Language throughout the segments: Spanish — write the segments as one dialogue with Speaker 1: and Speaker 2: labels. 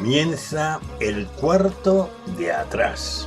Speaker 1: Comienza el cuarto de atrás.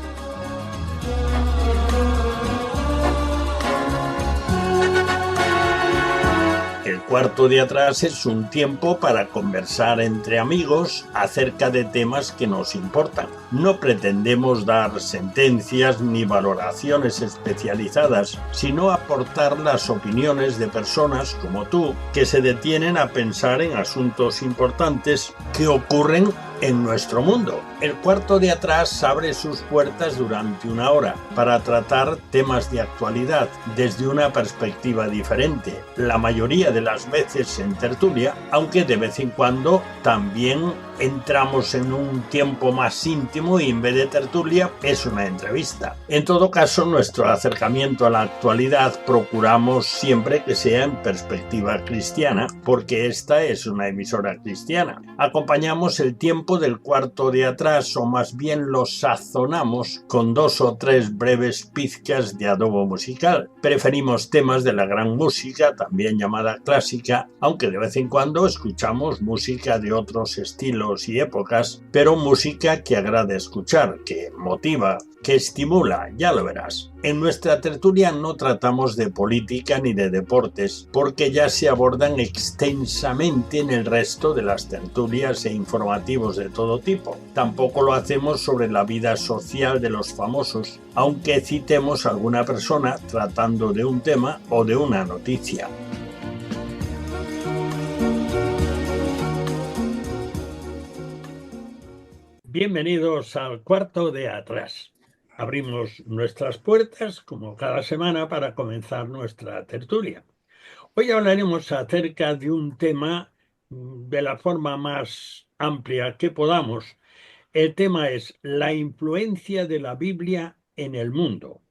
Speaker 1: El cuarto de atrás es un tiempo para conversar entre amigos acerca de temas que nos importan. No pretendemos dar sentencias ni valoraciones especializadas, sino aportar las opiniones de personas como tú que se detienen a pensar en asuntos importantes que ocurren en nuestro mundo. El cuarto de atrás abre sus puertas durante una hora para tratar temas de actualidad desde una perspectiva diferente, la mayoría de las veces en tertulia, aunque de vez en cuando también entramos en un tiempo más íntimo y en vez de tertulia es una entrevista. En todo caso, nuestro acercamiento a la actualidad procuramos siempre que sea en perspectiva cristiana, porque esta es una emisora cristiana. Acompañamos el tiempo del cuarto de atrás, o más bien lo sazonamos con 2 o 3 breves pizcas de adobo musical. Preferimos temas de la gran música, también llamada clásica, aunque de vez en cuando escuchamos música de otros estilos y épocas, pero música que agrada escuchar, que motiva, que estimula, ya lo verás. En nuestra tertulia no tratamos de política ni de deportes, porque ya se abordan extensamente en el resto de las tertulias e informativos de todo tipo. Tampoco lo hacemos sobre la vida social de los famosos, aunque citemos a alguna persona tratando de un tema o de una noticia. Bienvenidos al cuarto de atrás. Abrimos nuestras puertas, como cada semana, para comenzar nuestra tertulia. Hoy hablaremos acerca de un tema de la forma más amplia que podamos. El tema es la influencia de la Biblia en el mundo.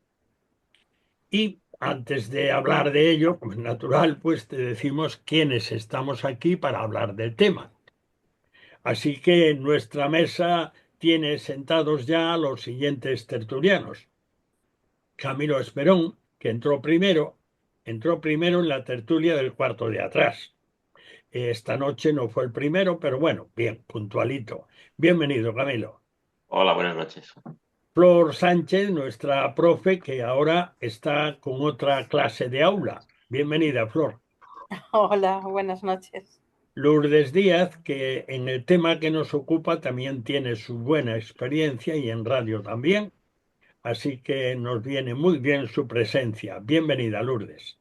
Speaker 1: Y antes de hablar de ello, como es natural, pues te decimos quiénes estamos aquí para hablar del tema. Así que en nuestra mesa tiene sentados ya a los siguientes tertulianos. Camilo Esperón, que entró primero en la tertulia del cuarto de atrás. Esta noche no fue el primero, pero bueno, bien, puntualito. Bienvenido, Camilo.
Speaker 2: Hola, buenas noches.
Speaker 1: Flor Sánchez, nuestra profe, que ahora está con otra clase de aula. Bienvenida, Flor.
Speaker 3: Hola, buenas noches.
Speaker 1: Lourdes Díaz, que en el tema que nos ocupa también tiene su buena experiencia y en radio también, así que nos viene muy bien su presencia. Bienvenida, Lourdes.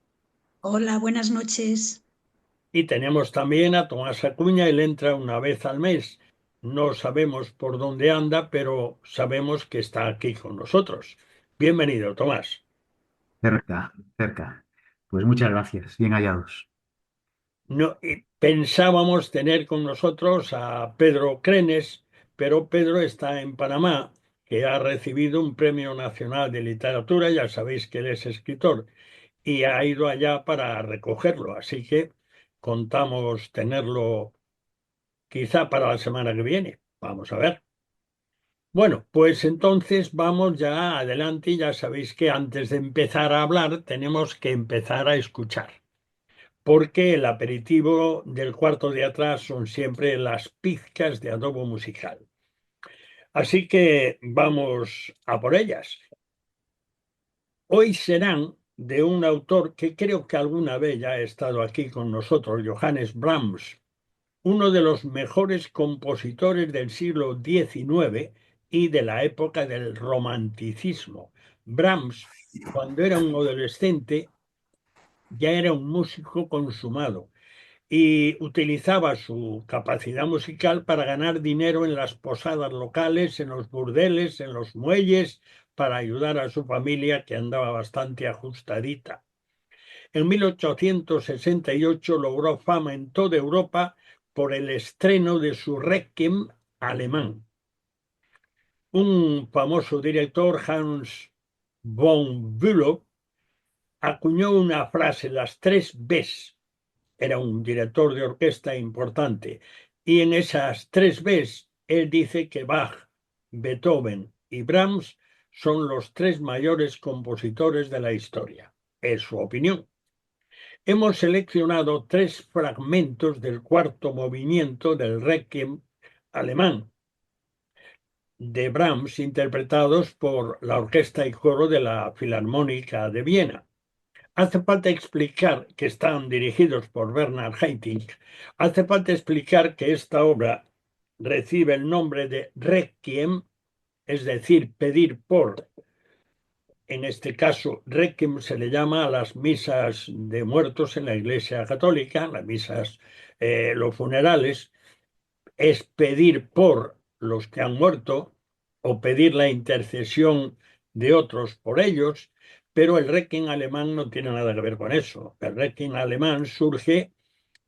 Speaker 4: Hola, buenas noches.
Speaker 1: Y tenemos también a Tomás Acuña, él entra una vez al mes. No sabemos por dónde anda, pero sabemos que está aquí con nosotros. Bienvenido, Tomás.
Speaker 5: Cerca. Pues muchas gracias, bien hallados.
Speaker 1: No, pensábamos tener con nosotros a Pedro Crenes, pero Pedro está en Panamá, que ha recibido un Premio Nacional de Literatura, ya sabéis que él es escritor, y ha ido allá para recogerlo, así que contamos tenerlo quizá para la semana que viene. Vamos a ver. Bueno, pues entonces vamos ya adelante y ya sabéis que antes de empezar a hablar tenemos que empezar a escuchar, porque el aperitivo del cuarto de atrás son siempre las pizcas de adobo musical. Así que vamos a por ellas. Hoy serán de un autor que creo que alguna vez ya ha estado aquí con nosotros, Johannes Brahms, uno de los mejores compositores del siglo XIX y de la época del romanticismo. Brahms, cuando era un adolescente, ya era un músico consumado y utilizaba su capacidad musical para ganar dinero en las posadas locales, en los burdeles, en los muelles, para ayudar a su familia que andaba bastante ajustadita. En 1868 logró fama en toda Europa por el estreno de su Requiem alemán. Un famoso director, Hans von Bülow, acuñó una frase, las 3 Bs. Era un director de orquesta importante, y en esas 3 Bs él dice que Bach, Beethoven y Brahms son los 3 mayores compositores de la historia. Es su opinión. Hemos seleccionado 3 fragmentos del cuarto movimiento del Requiem alemán, de Brahms interpretados por la orquesta y coro de la Filarmónica de Viena. Hace falta explicar que están dirigidos por Bernard Haitink. Hace falta explicar que esta obra recibe el nombre de Requiem, es decir, pedir por. En este caso, Requiem se le llama a las misas de muertos en la Iglesia Católica, las misas, los funerales, es pedir por los que han muerto o pedir la intercesión de otros por ellos, pero el Requiem alemán no tiene nada que ver con eso. El Requiem alemán surge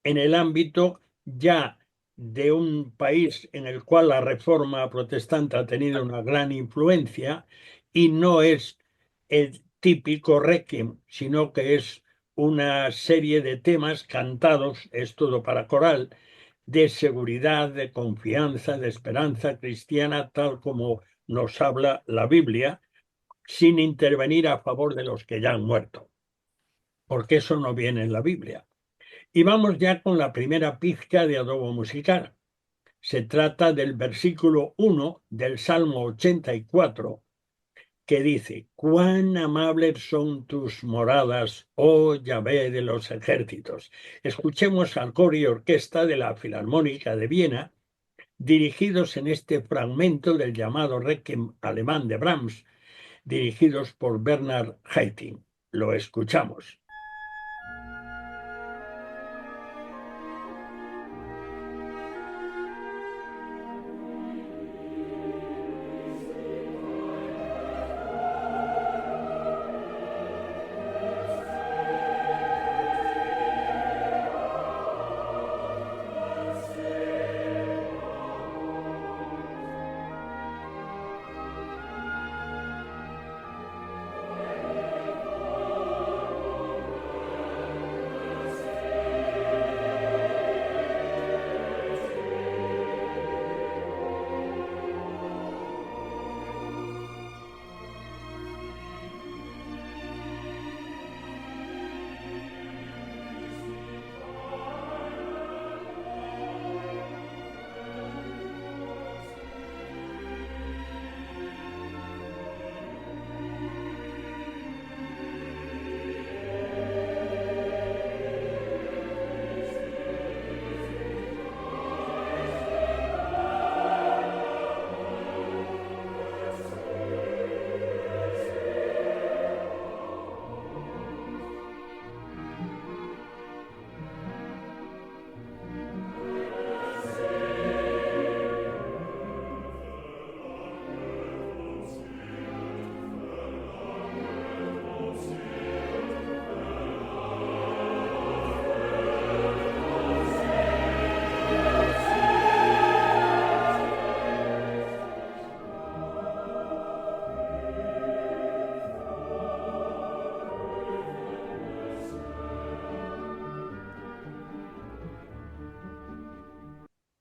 Speaker 1: en el ámbito ya de un país en el cual la reforma protestante ha tenido una gran influencia y no es el típico requiem, sino que es una serie de temas cantados, es todo para coral, de seguridad, de confianza, de esperanza cristiana, tal como nos habla la Biblia, sin intervenir a favor de los que ya han muerto, porque eso no viene en la Biblia. Y vamos ya con la primera pizca de adobo musical. Se trata del versículo 1 del Salmo 84, que dice: «Cuán amables son tus moradas, oh Yahvé de los ejércitos». Escuchemos al coro y orquesta de la Filarmónica de Viena, dirigidos en este fragmento del llamado Requiem alemán de Brahms, dirigidos por Bernard Haitink. Lo escuchamos.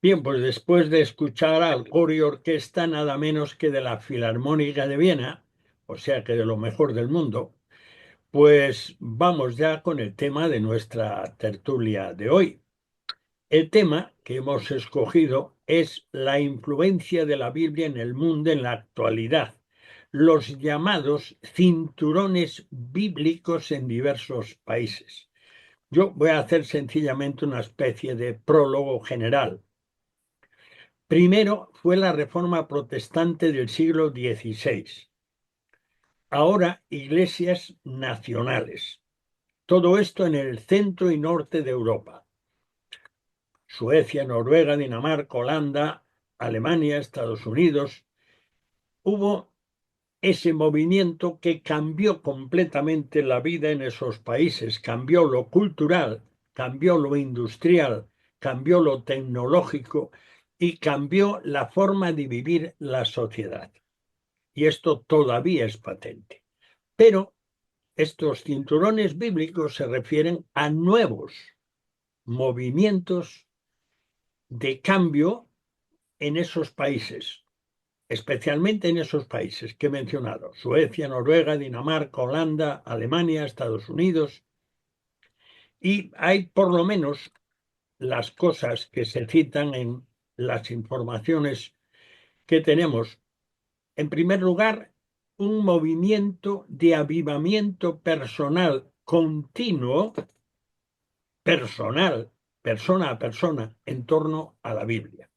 Speaker 1: Bien, pues después de escuchar al coro y orquesta nada menos que de la Filarmónica de Viena, o sea que de lo mejor del mundo, pues vamos ya con el tema de nuestra tertulia de hoy. El tema que hemos escogido es la influencia de la Biblia en el mundo en la actualidad, los llamados cinturones bíblicos en diversos países. Yo voy a hacer sencillamente una especie de prólogo general. Primero fue la Reforma Protestante del siglo XVI. Ahora iglesias nacionales. Todo esto en el centro y norte de Europa. Suecia, Noruega, Dinamarca, Holanda, Alemania, Estados Unidos. Hubo ese movimiento que cambió completamente la vida en esos países. Cambió lo cultural, cambió lo industrial, cambió lo tecnológico y cambió la forma de vivir la sociedad. Y esto todavía es patente. Pero estos cinturones bíblicos se refieren a nuevos movimientos de cambio en esos países, especialmente en esos países que he mencionado: Suecia, Noruega, Dinamarca, Holanda, Alemania, Estados Unidos. Y hay por lo menos las cosas que se citan en las informaciones que tenemos, En primer lugar, un movimiento de avivamiento personal continuo, persona a persona, en torno a la Biblia.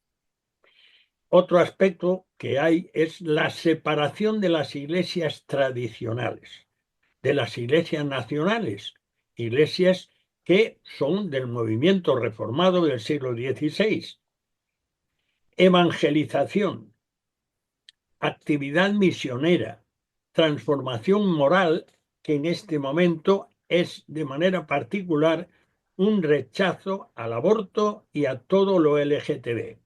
Speaker 1: Otro aspecto que hay es la separación de las iglesias tradicionales, de las iglesias nacionales, iglesias que son del movimiento reformado del siglo XVI. Evangelización, actividad misionera, transformación moral, que en este momento es de manera particular un rechazo al aborto y a todo lo LGTB.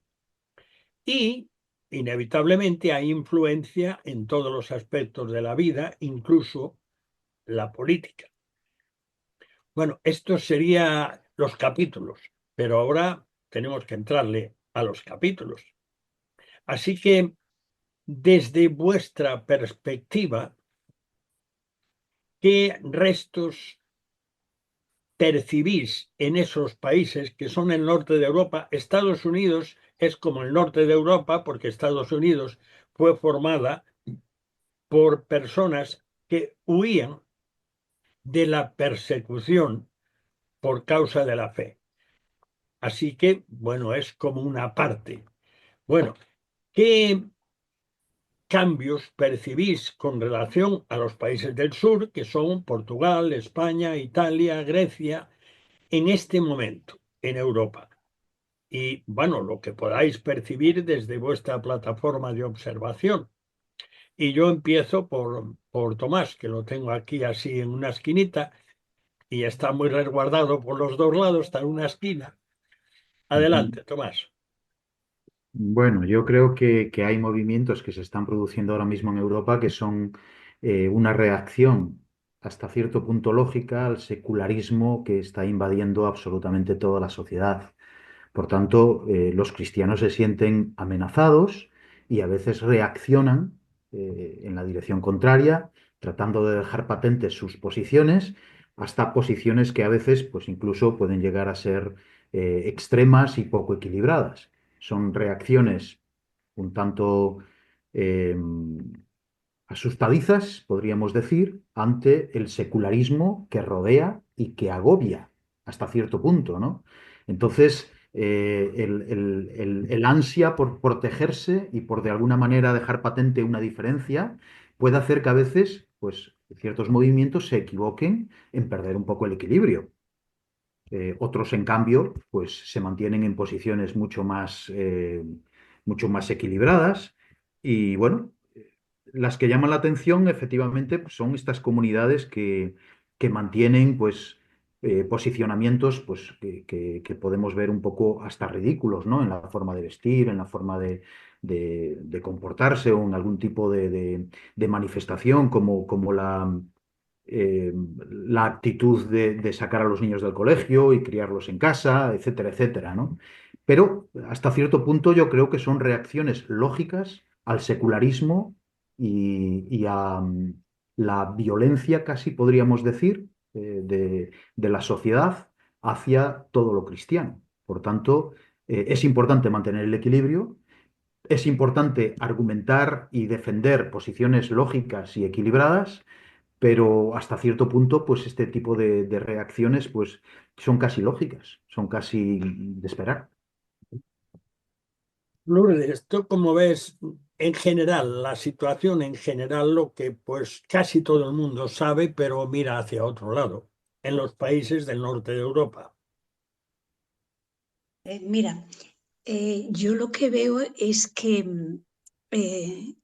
Speaker 1: Y, inevitablemente, hay influencia en todos los aspectos de la vida, incluso la política. Bueno, estos serían los capítulos, pero ahora tenemos que entrarle a los capítulos. Así que, desde vuestra perspectiva, ¿qué restos percibís en esos países que son el norte de Europa? Estados Unidos es como el norte de Europa porque Estados Unidos fue formada por personas que huían de la persecución por causa de la fe. Así que, bueno, es como una parte. Bueno, ¿qué cambios percibís con relación a los países del sur, que son Portugal, España, Italia, Grecia, en este momento en Europa? Y, bueno, lo que podáis percibir desde vuestra plataforma de observación. Y yo empiezo por Tomás, que lo tengo aquí así en una esquinita y está muy resguardado por los dos lados, está en una esquina.
Speaker 5: Ujú.
Speaker 1: Adelante, Tomás.
Speaker 5: Bueno, yo creo que hay movimientos que se están produciendo ahora mismo en Europa que son una reacción hasta cierto punto lógica al secularismo que está invadiendo absolutamente toda la sociedad. Por tanto, los cristianos se sienten amenazados y a veces reaccionan en la dirección contraria, tratando de dejar patentes sus posiciones, hasta posiciones que a veces, pues incluso pueden llegar a ser extremas y poco equilibradas. Son reacciones un tanto eh, asustadizas, podríamos decir, ante el secularismo que rodea y que agobia hasta cierto punto, ¿no? Entonces, el ansia por protegerse y por de alguna manera dejar patente una diferencia puede hacer que a veces, pues, ciertos movimientos se equivoquen en perder un poco el equilibrio. Otros, en cambio, pues se mantienen en posiciones mucho más equilibradas. Y bueno, las que llaman la atención, efectivamente, pues, son estas comunidades que mantienen pues, posicionamientos pues, que podemos ver un poco hasta ridículos, ¿no? En la forma de vestir, en la forma de comportarse o en algún tipo de manifestación como eh, la actitud de sacar a los niños del colegio y criarlos en casa, etcétera, etcétera, ¿no? Pero hasta cierto punto yo creo que son reacciones lógicas al secularismo y a la violencia, casi podríamos decir, de la sociedad hacia todo lo cristiano. Por tanto, es importante mantener el equilibrio, es importante argumentar y defender posiciones lógicas y equilibradas, pero hasta cierto punto, pues este tipo de reacciones, pues son casi lógicas, son casi de esperar.
Speaker 1: Lourdes, ¿tú cómo ves en general la situación en general, lo que pues casi todo el mundo sabe, pero mira hacia otro lado, en los países del norte de Europa?
Speaker 4: Mira, yo lo que veo es que eh,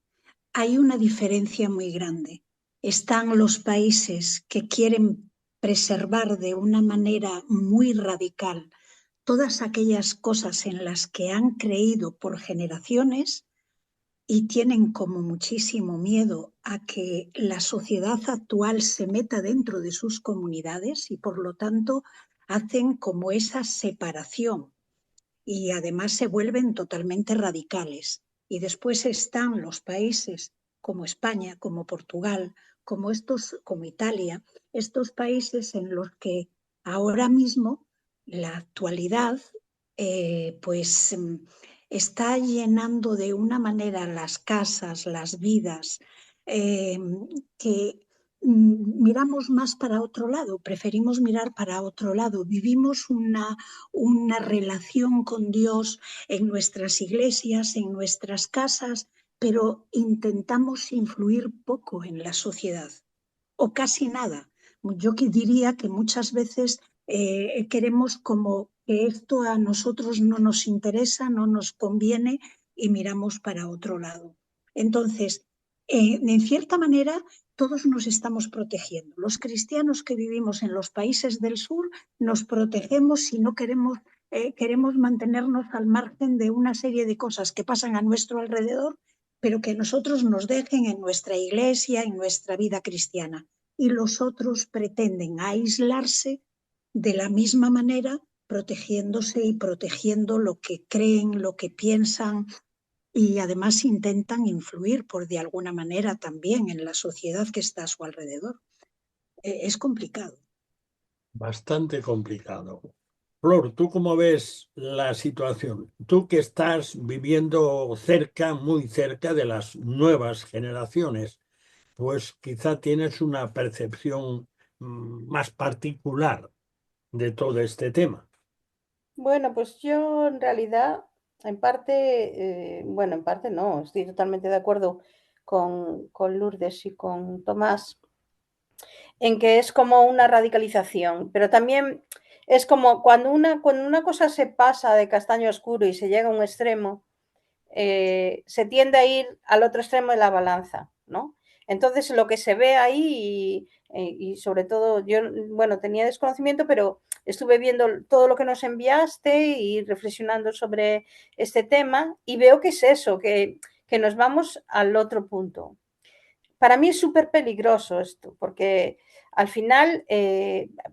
Speaker 4: hay una diferencia muy grande. Están los países que quieren preservar de una manera muy radical todas aquellas cosas en las que han creído por generaciones y tienen como muchísimo miedo a que la sociedad actual se meta dentro de sus comunidades y por lo tanto hacen como esa separación y además se vuelven totalmente radicales. Y después están los países como España, como Portugal, como Italia, estos países en los que ahora mismo la actualidad pues está llenando de una manera las casas, las vidas, que miramos más para otro lado, preferimos mirar para otro lado. Vivimos una relación con Dios en nuestras iglesias, en nuestras casas, pero intentamos influir poco en la sociedad o casi nada. Yo que diría que muchas veces queremos como que esto a nosotros no nos interesa, no nos conviene y miramos para otro lado. Entonces, en cierta manera, todos nos estamos protegiendo. Los cristianos que vivimos en los países del sur nos protegemos si no queremos mantenernos al margen de una serie de cosas que pasan a nuestro alrededor, pero que nosotros nos dejen en nuestra iglesia, en nuestra vida cristiana. Y los otros pretenden aislarse de la misma manera, protegiéndose y protegiendo lo que creen, lo que piensan, y además intentan influir por de alguna manera también en la sociedad que está a su alrededor. Es complicado.
Speaker 1: Bastante complicado. Flor, ¿tú cómo ves la situación? Tú que estás viviendo cerca, muy cerca de las nuevas generaciones, pues quizá tienes una percepción más particular de todo este tema.
Speaker 3: Bueno, pues yo en realidad, en parte, bueno, en parte no, estoy totalmente de acuerdo con Lourdes y con Tomás en que es como una radicalización, pero también es como cuando una cosa se pasa de castaño oscuro y se llega a un extremo, se tiende a ir al otro extremo de la balanza, ¿no? Entonces lo que se ve ahí y sobre todo yo, bueno, tenía desconocimiento, pero estuve viendo todo lo que nos enviaste y reflexionando sobre este tema y veo que es eso, que nos vamos al otro punto. Para mí es súper peligroso esto, porque al final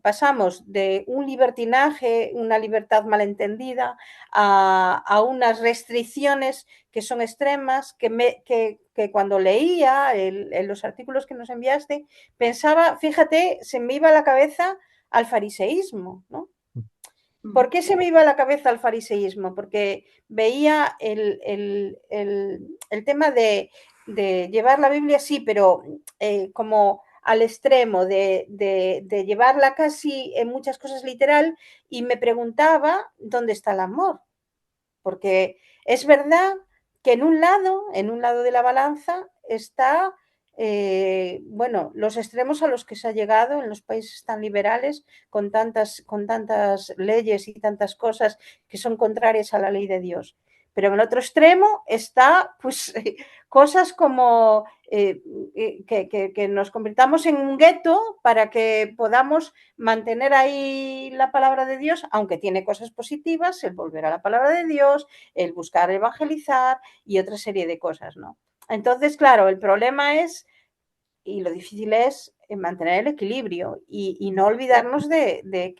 Speaker 3: pasamos de un libertinaje, una libertad malentendida, a unas restricciones que son extremas, que cuando leía los artículos que nos enviaste, pensaba, fíjate, se me iba a la cabeza al fariseísmo, ¿no? ¿Por qué se me iba a la cabeza el fariseísmo? Porque veía el tema de llevar la Biblia, sí, pero como al extremo de llevarla casi en muchas cosas literal y me preguntaba dónde está el amor. Porque es verdad que en un lado de la balanza está, bueno, los extremos a los que se ha llegado en los países tan liberales, con tantas leyes y tantas cosas que son contrarias a la ley de Dios. Pero en el otro extremo está, pues, cosas como que nos convirtamos en un gueto para que podamos mantener ahí la palabra de Dios, aunque tiene cosas positivas, el volver a la palabra de Dios, el buscar evangelizar y otra serie de cosas, ¿no? Entonces, claro, el problema es, y lo difícil es mantener el equilibrio y no olvidarnos de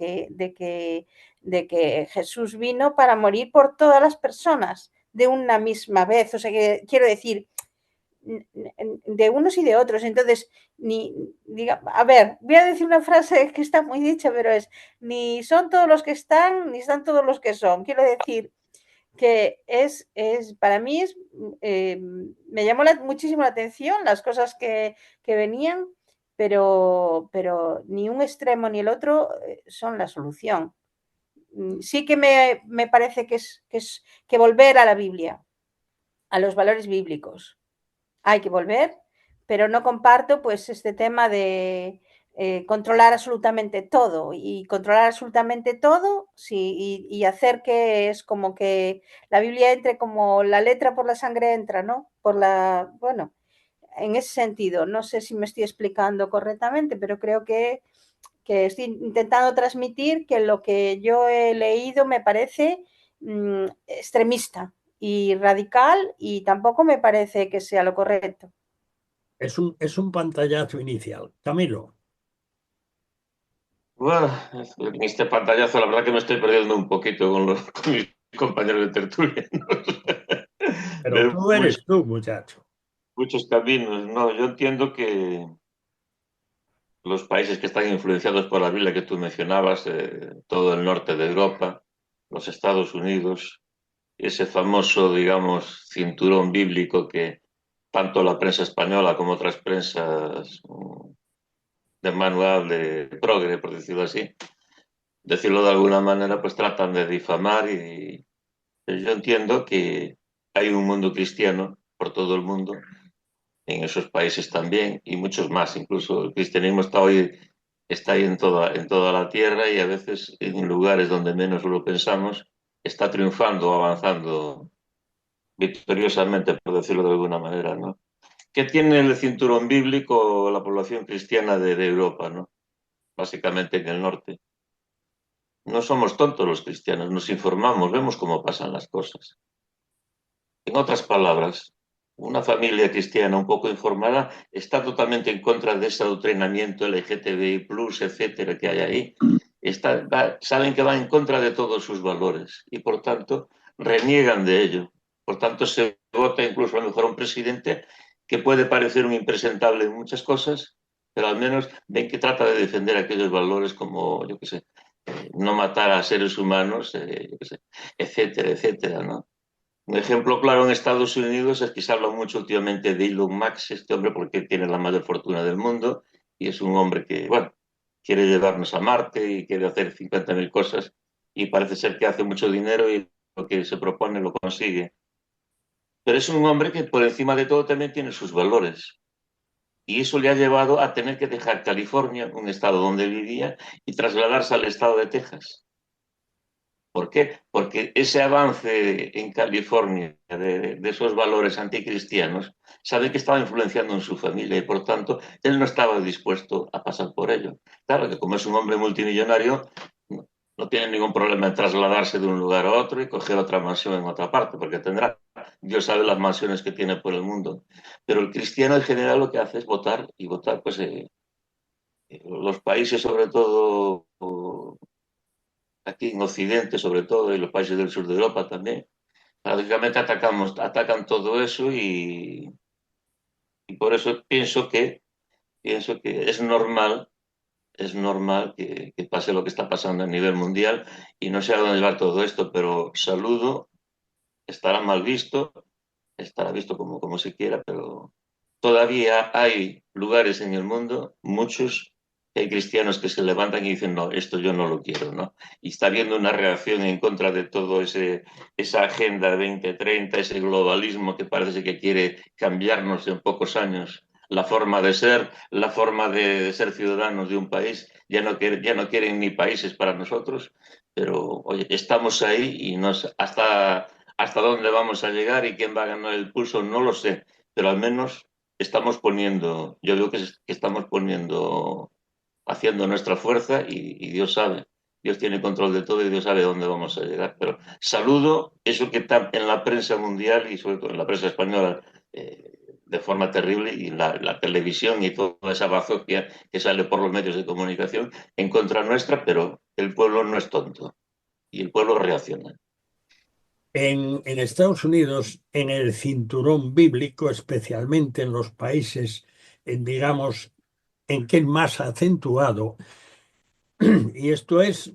Speaker 3: que Jesús vino para morir por todas las personas de una misma vez. O sea, que quiero decir, de unos y de otros. Entonces, a ver, voy a decir una frase que está muy dicha, pero es, ni son todos los que están, ni están todos los que son. Quiero decir que para mí me llamó muchísimo la atención las cosas que venían, pero ni un extremo ni el otro son la solución. Sí que me parece que volver a la Biblia, a los valores bíblicos. Hay que volver, pero no comparto pues este tema de controlar absolutamente todo y controlar absolutamente todo sí, y hacer que es como que la Biblia entre como la letra por la sangre entra, ¿no? Bueno, en ese sentido, no sé si me estoy explicando correctamente, pero creo que estoy intentando transmitir que lo que yo he leído me parece extremista y radical y tampoco me parece que sea lo correcto.
Speaker 1: Es un pantallazo inicial. Camilo,
Speaker 2: Bueno, en este pantallazo la verdad que me estoy perdiendo un poquito con mis compañeros de tertulia.
Speaker 1: pero
Speaker 2: Veo
Speaker 1: tú eres tú, muchacho.
Speaker 2: muchos caminos. No, yo entiendo que los países que están influenciados por la Biblia que tú mencionabas, todo el norte de Europa, los Estados Unidos, ese famoso, digamos, cinturón bíblico que tanto la prensa española como otras prensas de manual de progre, por decirlo de alguna manera, pues tratan de difamar y yo entiendo que hay un mundo cristiano por todo el mundo, en esos países también, y muchos más. Incluso el cristianismo está ahí en toda la tierra y a veces en lugares donde menos lo pensamos, está triunfando, avanzando victoriosamente, por decirlo de alguna manera, ¿no? ¿Qué tiene el cinturón bíblico la población cristiana de Europa, ¿no? Básicamente en el norte? No somos tontos los cristianos, nos informamos, vemos cómo pasan las cosas. En otras palabras, una familia cristiana un poco informada está totalmente en contra de ese adoctrinamiento LGTBI+, etcétera, que hay ahí. Saben que va en contra de todos sus valores y, por tanto, reniegan de ello. Por tanto, se vota incluso a lo mejor a un presidente que puede parecer un impresentable en muchas cosas, pero al menos ven que trata de defender aquellos valores como, yo qué sé, no matar a seres humanos, yo qué sé, etcétera, etcétera, ¿no? Un ejemplo claro en Estados Unidos es que se habla mucho últimamente de Elon Musk, este hombre, porque tiene la mayor fortuna del mundo y es un hombre que, bueno, quiere llevarnos a Marte y quiere hacer 50.000 cosas y parece ser que hace mucho dinero y lo que se propone lo consigue. Pero es un hombre que por encima de todo también tiene sus valores y eso le ha llevado a tener que dejar California, un estado donde vivía, y trasladarse al estado de Texas. ¿Por qué? Porque ese avance en California de esos valores anticristianos, sabe que estaba influenciando en su familia y por tanto él no estaba dispuesto a pasar por ello. Claro que como es un hombre multimillonario, no tiene ningún problema en trasladarse de un lugar a otro y coger otra mansión en otra parte, porque tendrá, Dios sabe las mansiones que tiene por el mundo. Pero el cristiano en general lo que hace es votar y votar, pues los países sobre todo aquí en Occidente sobre todo y los países del sur de Europa también. Prácticamente atacan todo eso y por eso pienso que es normal que pase lo que está pasando a nivel mundial y no sé a dónde va todo esto, pero saludo, estará mal visto, estará visto como se quiera, pero todavía hay lugares en el mundo, muchos, que hay cristianos que se levantan y dicen, no, esto yo no lo quiero, ¿no? Y está habiendo una reacción en contra de todo esa agenda 2030, ese globalismo que parece que quiere cambiarnos en pocos años la forma de ser, la forma de ser ciudadanos de un país. Ya no quieren ni países para nosotros, pero oye, estamos ahí y hasta dónde vamos a llegar y quién va a ganar el pulso, no lo sé, pero al menos yo veo que estamos poniendo, haciendo nuestra fuerza y Dios sabe, Dios tiene control de todo y Dios sabe dónde vamos a llegar. Pero saludo eso que está en la prensa mundial y sobre todo en la prensa española de forma terrible y la televisión y toda esa bazofia que sale por los medios de comunicación en contra nuestra, pero el pueblo no es tonto y el pueblo reacciona.
Speaker 1: En Estados Unidos, en el cinturón bíblico, especialmente en los países, digamos, en que es más acentuado, y esto es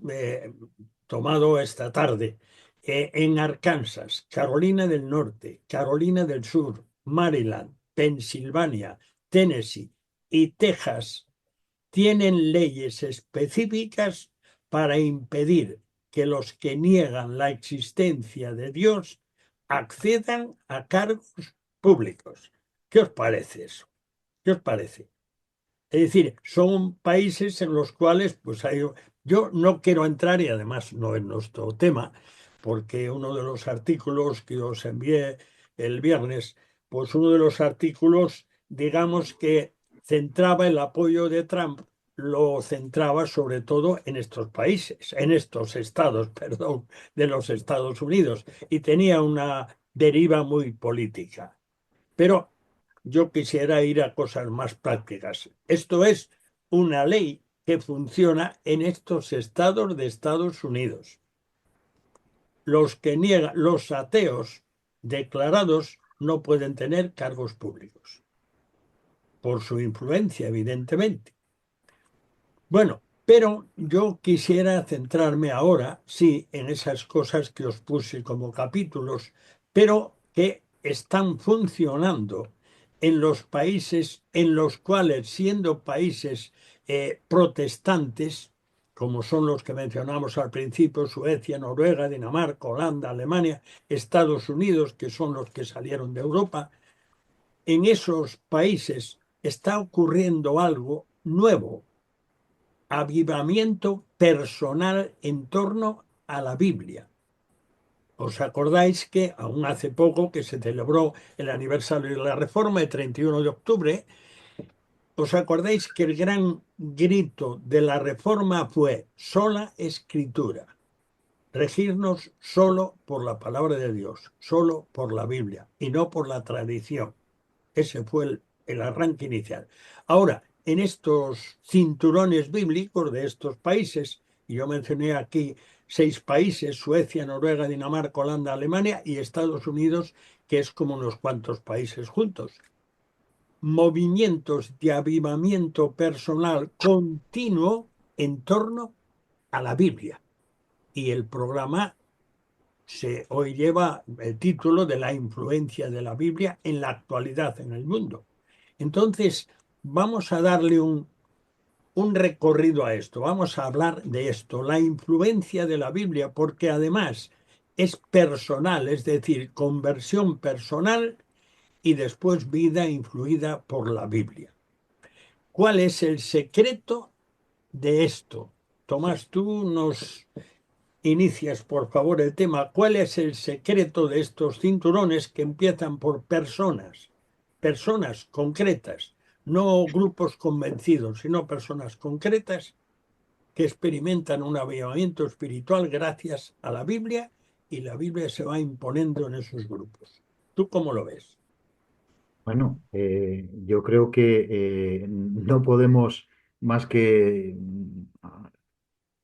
Speaker 1: tomado esta tarde, en Arkansas, Carolina del Norte, Carolina del Sur, Maryland, Pensilvania, Tennessee y Texas tienen leyes específicas para impedir que los que niegan la existencia de Dios accedan a cargos públicos. ¿Qué os parece eso? ¿Qué os parece? Es decir, son países en los cuales, pues yo no quiero entrar, y además no es nuestro tema, porque uno de los artículos que os envié el viernes, pues uno de los artículos, digamos que centraba el apoyo de Trump, lo centraba sobre todo en estos países, en estos estados, perdón, de los Estados Unidos, y tenía una deriva muy política. Pero yo quisiera ir a cosas más prácticas. Esto es una ley que funciona en estos estados de Estados Unidos. Los que niegan, los ateos declarados no pueden tener cargos públicos, por su influencia, evidentemente. Bueno, Pero yo quisiera centrarme ahora, sí, en esas cosas que os puse como capítulos, pero que están funcionando en los países en los cuales, siendo países protestantes, como son los que mencionamos al principio, Suecia, Noruega, Dinamarca, Holanda, Alemania, Estados Unidos, que son los que salieron de Europa, en esos países está ocurriendo algo nuevo, avivamiento personal en torno a la Biblia. ¿Os acordáis que aún hace poco que se celebró el aniversario de la Reforma, el 31 de octubre? ¿Os acordáis que el gran grito de la Reforma fue sola escritura? Regirnos solo por la palabra de Dios, solo por la Biblia y no por la tradición. Ese fue el arranque inicial. Ahora, en estos cinturones bíblicos de estos países, y yo mencioné aquí 6 países: Suecia, Noruega, Dinamarca, Holanda, Alemania y Estados Unidos, que es como unos cuantos países juntos. Movimientos de avivamiento personal continuo en torno a la Biblia. Y el programa hoy lleva el título de la influencia de la Biblia en la actualidad en el mundo. Entonces, vamos a darle un recorrido a esto, vamos a hablar de esto, la influencia de la Biblia, porque además es personal, es decir, conversión personal y después vida influida por la Biblia. ¿Cuál es el secreto de esto? Tomás, tú nos inicias, por favor, el tema. ¿Cuál es el secreto de estos cinturones que empiezan por personas? Personas concretas, no grupos convencidos, sino personas concretas que experimentan un avivamiento espiritual gracias a la Biblia, y la Biblia se va imponiendo en esos grupos. ¿Tú cómo lo ves?
Speaker 5: Bueno, yo creo que no podemos más que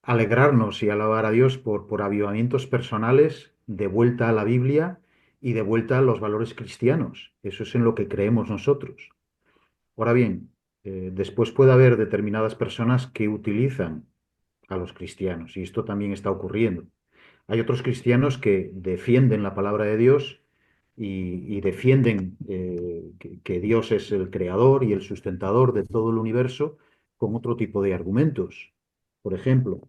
Speaker 5: alegrarnos y alabar a Dios por avivamientos personales de vuelta a la Biblia y de vuelta a los valores cristianos. Eso es en lo que creemos nosotros. Ahora bien, después puede haber determinadas personas que utilizan a los cristianos, y esto también está ocurriendo. Hay otros cristianos que defienden la palabra de Dios y defienden que Dios es el creador y el sustentador de todo el universo con otro tipo de argumentos. Por ejemplo,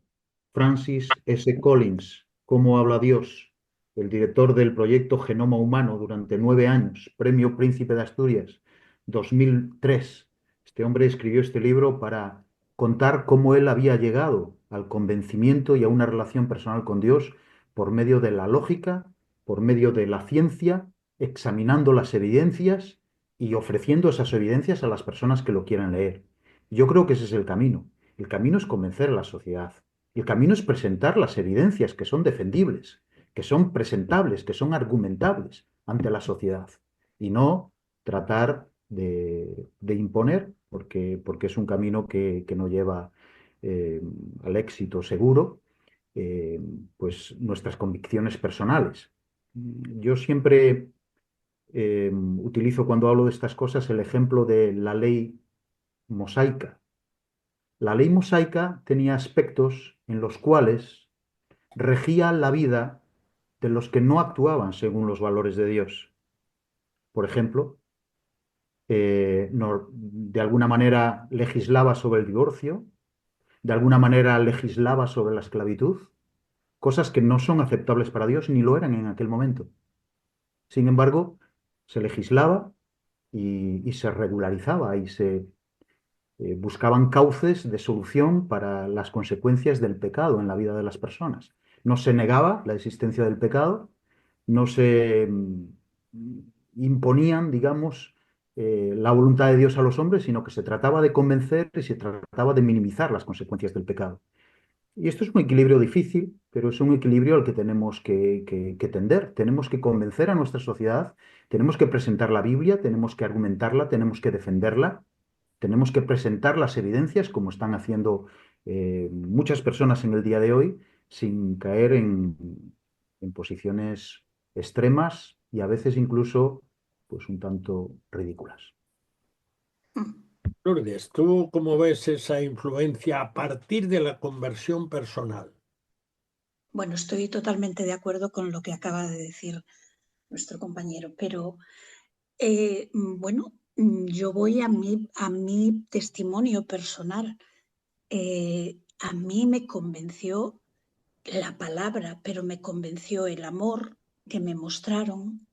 Speaker 5: Francis S. Collins, ¿Cómo habla Dios? El director del proyecto Genoma Humano durante 9 años, Premio Príncipe de Asturias, 2003. Este hombre escribió este libro para contar cómo él había llegado al convencimiento y a una relación personal con Dios por medio de la lógica, por medio de la ciencia, examinando las evidencias y ofreciendo esas evidencias a las personas que lo quieran leer. Yo creo que ese es el camino. El camino es convencer a la sociedad. El camino es presentar las evidencias que son defendibles, que son presentables, que son argumentables ante la sociedad, y no tratar de imponer, porque es un camino que no lleva al éxito seguro, eh, pues nuestras convicciones personales. Yo siempre utilizo cuando hablo de estas cosas el ejemplo de la ley mosaica. La ley mosaica tenía aspectos en los cuales regía la vida de los que no actuaban según los valores de Dios. Por ejemplo, de alguna manera legislaba sobre el divorcio, de alguna manera legislaba sobre la esclavitud, cosas que no son aceptables para Dios ni lo eran en aquel momento. Sin embargo, se legislaba y se regularizaba y se buscaban cauces de solución para las consecuencias del pecado en la vida de las personas. No se negaba la existencia del pecado, no se imponían, digamos, la voluntad de Dios a los hombres, sino que se trataba de convencer y se trataba de minimizar las consecuencias del pecado. Y esto es un equilibrio difícil, pero es un equilibrio al que tenemos que tender. Tenemos que convencer a nuestra sociedad, tenemos que presentar la Biblia, tenemos que argumentarla, tenemos que defenderla, tenemos que presentar las evidencias como están haciendo muchas personas en el día de hoy, sin caer en posiciones extremas y a veces incluso pues un tanto ridículas.
Speaker 1: Lourdes, ¿tú cómo ves esa influencia a partir de la conversión personal?
Speaker 4: Bueno, estoy totalmente de acuerdo con lo que acaba de decir nuestro compañero, pero bueno, yo voy a mi testimonio personal. A mí me convenció la palabra, pero me convenció el amor que me mostraron,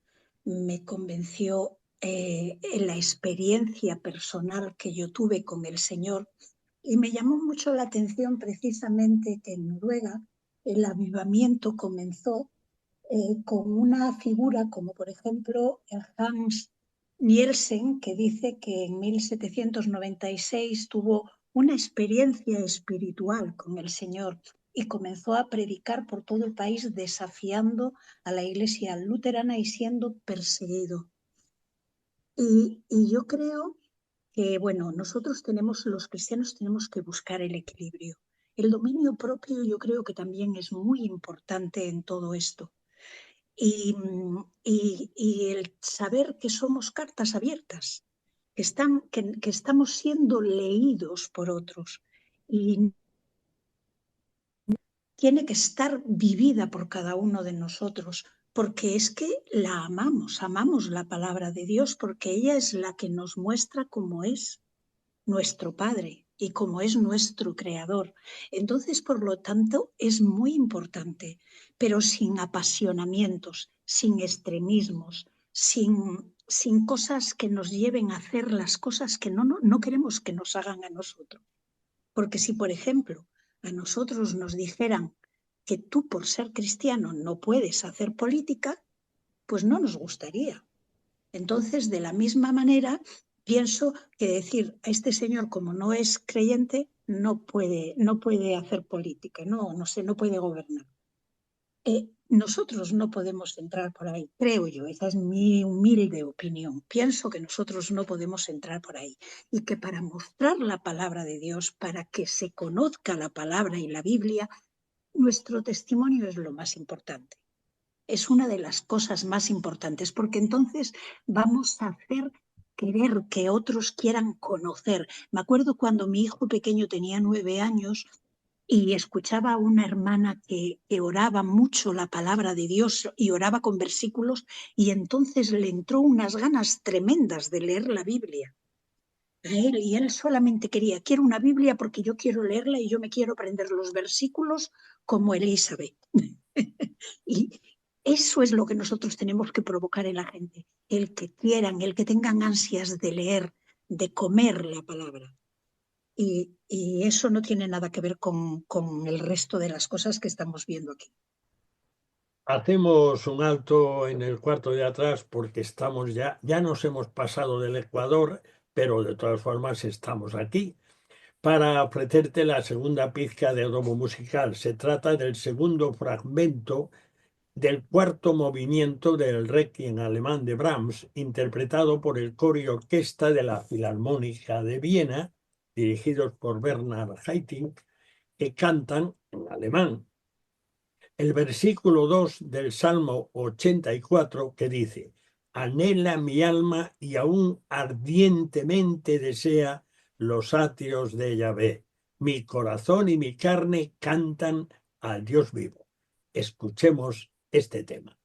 Speaker 4: me convenció la experiencia personal que yo tuve con el Señor, y me llamó mucho la atención precisamente que en Noruega el avivamiento comenzó con una figura como por ejemplo el Hans Nielsen, que dice que en 1796 tuvo una experiencia espiritual con el Señor y comenzó a predicar por todo el país desafiando a la Iglesia luterana y siendo perseguido. Y yo creo que, bueno, nosotros los cristianos tenemos que buscar el equilibrio. El dominio propio yo creo que también es muy importante en todo esto. Y el saber que somos cartas abiertas, que estamos siendo leídos por otros. Y tiene que estar vivida por cada uno de nosotros, porque es que la amamos la palabra de Dios, porque ella es la que nos muestra cómo es nuestro Padre y como es nuestro Creador. Entonces, por lo tanto, es muy importante, pero sin apasionamientos, sin extremismos, sin cosas que nos lleven a hacer las cosas que no queremos que nos hagan a nosotros. Porque si, por ejemplo, a nosotros nos dijeran que tú por ser cristiano no puedes hacer política, pues no nos gustaría. Entonces, de la misma manera, pienso que decir a este señor, como no es creyente, no puede hacer política, no puede gobernar. Nosotros no podemos entrar por ahí, creo yo, esa es mi humilde opinión. Pienso que nosotros no podemos entrar por ahí y que para mostrar la palabra de Dios, para que se conozca la palabra y la Biblia, nuestro testimonio es lo más importante. Es una de las cosas más importantes, porque entonces vamos a hacer querer que otros quieran conocer. Me acuerdo cuando mi hijo pequeño tenía 9 años y escuchaba a una hermana que oraba mucho la palabra de Dios y oraba con versículos, y entonces le entró unas ganas tremendas de leer la Biblia a él, y él solamente quiero una Biblia porque yo quiero leerla y yo me quiero aprender los versículos como Elizabeth. Y eso es lo que nosotros tenemos que provocar en la gente, el que quieran, el que tengan ansias de leer, de comer la palabra. Y eso no tiene nada que ver con el resto de las cosas que estamos viendo aquí.
Speaker 1: Hacemos un alto en el cuarto de atrás porque ya nos hemos pasado del Ecuador, pero de todas formas estamos aquí para ofrecerte la segunda pizca de globo musical. Se trata del segundo fragmento del cuarto movimiento del Requiem alemán de Brahms, interpretado por el coro y orquesta de la Filarmónica de Viena, dirigidos por Bernhard Haitink, que cantan en alemán. El versículo 2 del Salmo 84 que dice: anhela mi alma y aún ardientemente desea los atrios de Yahvé. Mi corazón y mi carne cantan al Dios vivo. Escuchemos este tema.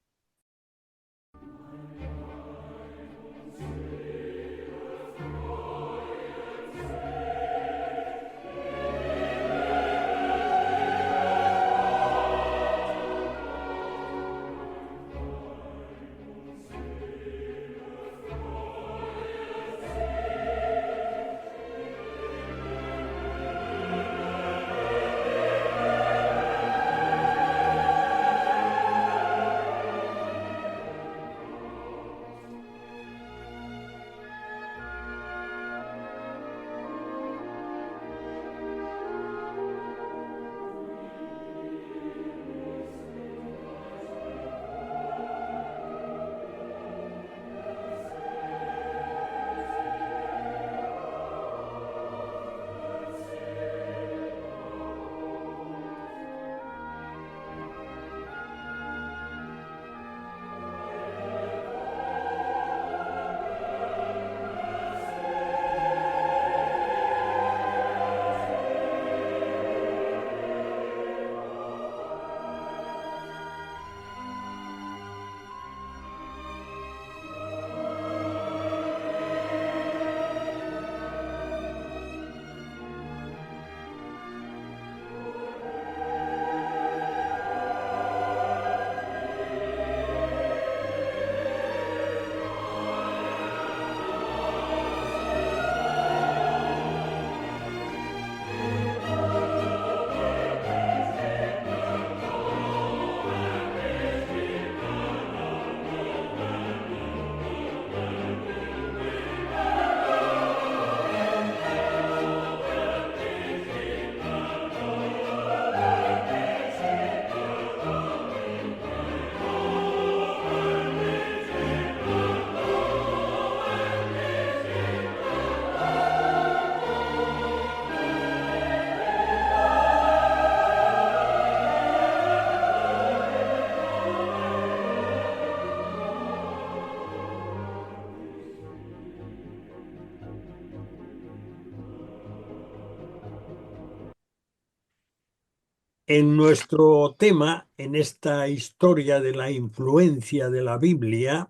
Speaker 1: en nuestro tema, en esta historia de la influencia de la Biblia,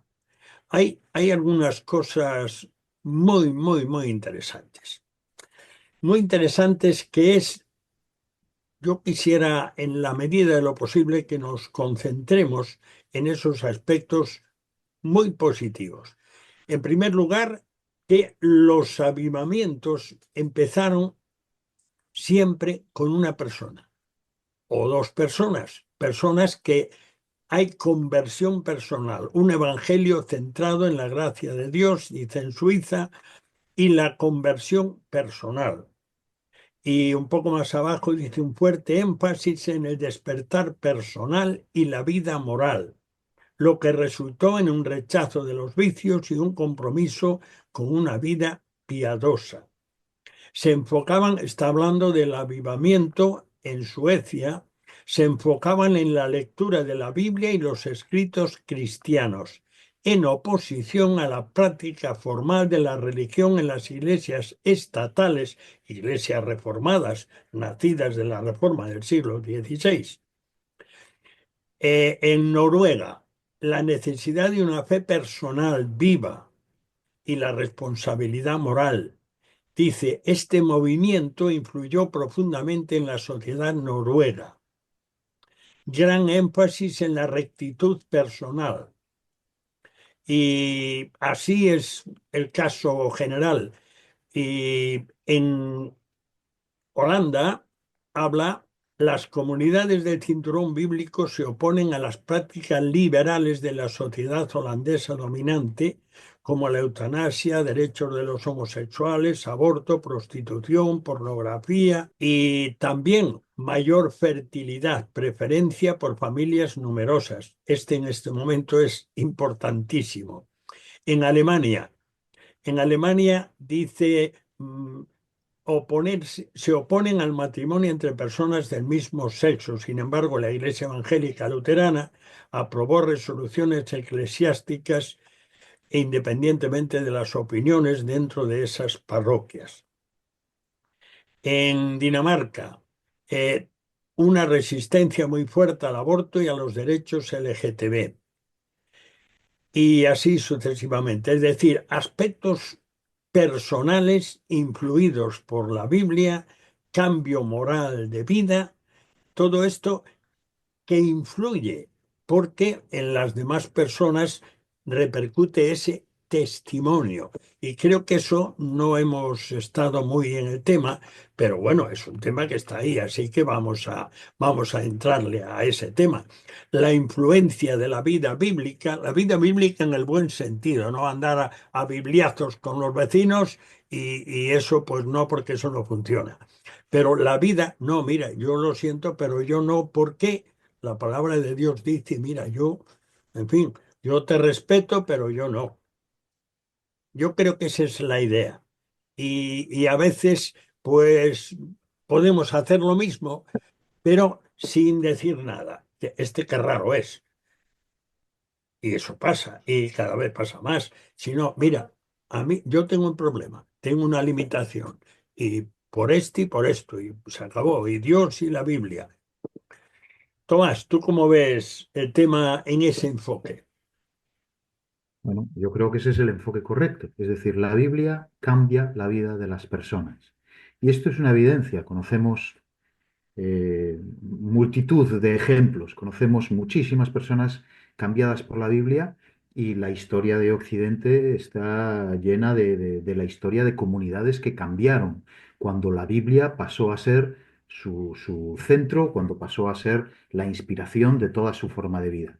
Speaker 1: hay algunas cosas muy, muy, muy interesantes. Muy interesantes que es, yo quisiera, en la medida de lo posible, que nos concentremos en esos aspectos muy positivos. En primer lugar, que los avivamientos empezaron siempre con una persona o dos personas, personas que hay conversión personal, un evangelio centrado en la gracia de Dios, dice en Suiza, y la conversión personal. Y un poco más abajo dice un fuerte énfasis en el despertar personal y la vida moral, lo que resultó en un rechazo de los vicios y un compromiso con una vida piadosa. Se enfocaban, está hablando del avivamiento en Suecia, se enfocaban en la lectura de la Biblia y los escritos cristianos, en oposición a la práctica formal de la religión en las iglesias estatales, iglesias reformadas, nacidas de la reforma del siglo XVI. En Noruega, la necesidad de una fe personal viva y la responsabilidad moral. Dice, este movimiento influyó profundamente en la sociedad noruega. Gran énfasis en la rectitud personal. Y así es el caso general. Y en Holanda habla, las comunidades del cinturón bíblico se oponen a las prácticas liberales de la sociedad holandesa dominante, como la eutanasia, derechos de los homosexuales, aborto, prostitución, pornografía y también mayor fertilidad, preferencia por familias numerosas. En este momento es importantísimo. En Alemania, dice se oponen al matrimonio entre personas del mismo sexo. Sin embargo, la Iglesia Evangélica Luterana aprobó resoluciones eclesiásticas independientemente de las opiniones dentro de esas parroquias. En Dinamarca, una resistencia muy fuerte al aborto y a los derechos LGTB. Y así sucesivamente. Es decir, aspectos personales influidos por la Biblia, cambio moral de vida, todo esto que influye porque en las demás personas repercute ese testimonio. Y creo que eso no hemos estado muy en el tema, pero bueno, es un tema que está ahí, así que vamos a entrarle a ese tema. La influencia de la vida bíblica en el buen sentido, no andar a bibliazos con los vecinos y eso pues no, porque eso no funciona. Pero la vida, no, mira, yo lo siento, pero yo no, ¿por qué? La palabra de Dios dice, mira, yo, en fin, yo te respeto, pero yo no. Yo creo que esa es la idea. Y a veces, pues, podemos hacer lo mismo, pero sin decir nada. Qué raro es. Y eso pasa, y cada vez pasa más. Si no, mira, a mí, yo tengo un problema, tengo una limitación, y por y por esto, y se acabó, y Dios y la Biblia. Tomás, ¿tú cómo ves el tema en ese enfoque?
Speaker 5: Bueno, yo creo que ese es el enfoque correcto. Es decir, la Biblia cambia la vida de las personas. Y esto es una evidencia. Conocemos multitud de ejemplos. Conocemos muchísimas personas cambiadas por la Biblia y la historia de Occidente está llena de la historia de comunidades que cambiaron cuando la Biblia pasó a ser su centro, cuando pasó a ser la inspiración de toda su forma de vida.